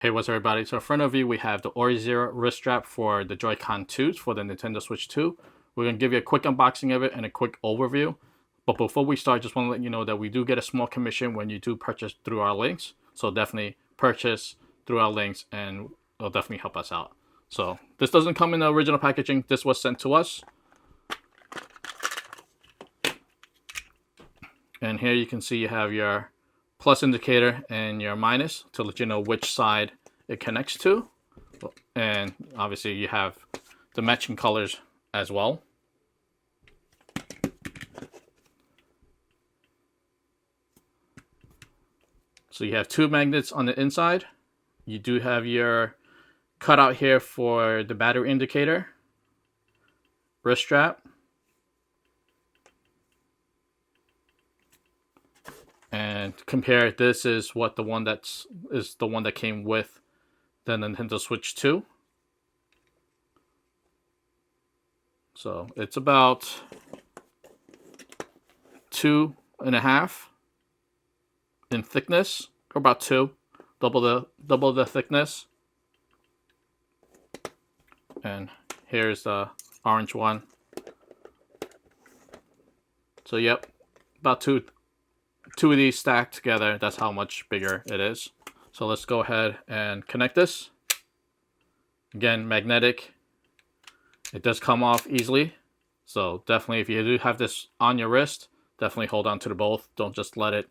Hey, what's up, everybody? So in front of you, we have the Orzero wrist strap for the Joycon 2s for the Nintendo Switch 2. We're going to give you a quick unboxing of it and a quick overview. But before we start, just want to let you know that we do get a small commission when you do purchase through our links. So definitely purchase through our links and it'll definitely help us out. So this doesn't come in the original packaging. This was sent to us. And here you can see you have your plus indicator and your minus to let you know which side it connects to. And obviously you have the matching colors as well. So you have two magnets on the inside. You do have your cutout here for the battery indicator, wrist strap, and compare. This is what the one that came with the Nintendo Switch 2. So it's about 2.5 in thickness, or about 2, double the thickness. And here's the orange one. So yep, about two of these stacked together. That's how much bigger it is. So let's go ahead and connect this. Again, magnetic. It does come off easily. So definitely, if you do have this on your wrist, definitely hold on to the both. Don't just let it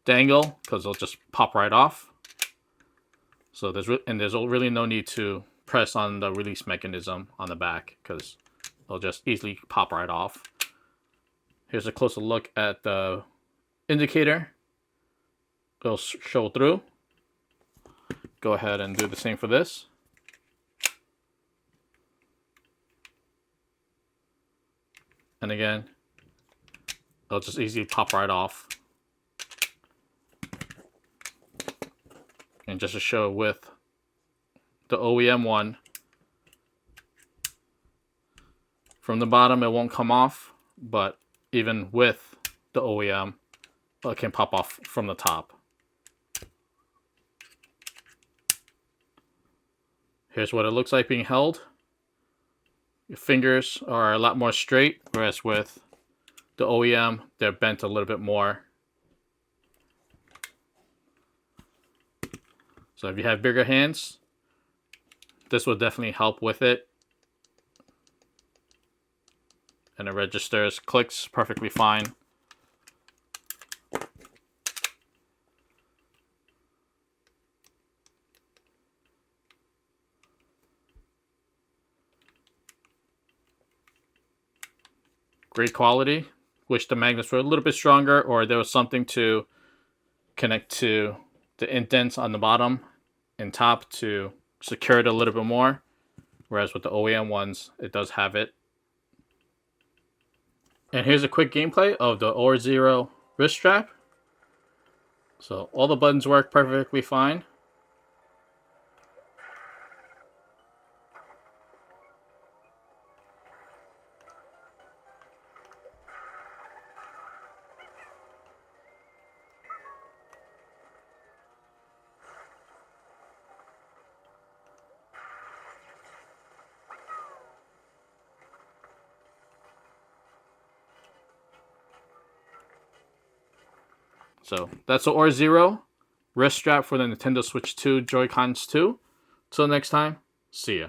dangle, because it'll just pop right off. So there's really no need to press on the release mechanism on the back, because it'll just easily pop right off. Here's a closer look at the indicator. It'll show through. Go ahead and do the same for this. And again, it'll just easily pop right off. And just to show with the OEM one, from the bottom it won't come off, but even with the OEM, it can pop off from the top. Here's what it looks like being held. Your fingers are a lot more straight, whereas with the OEM, they're bent a little bit more. So if you have bigger hands, this will definitely help with it. And it registers, clicks perfectly fine. Great quality. Wish the magnets were a little bit stronger, or there was something to connect to the indents on the bottom and top to secure it a little bit more. Whereas with the OEM ones, it does have it. And here's a quick gameplay of the Orzero wrist strap. So all the buttons work perfectly fine. So that's the Orzero wrist strap for the Nintendo Switch 2 Joy-Cons 2. Till next time, see ya.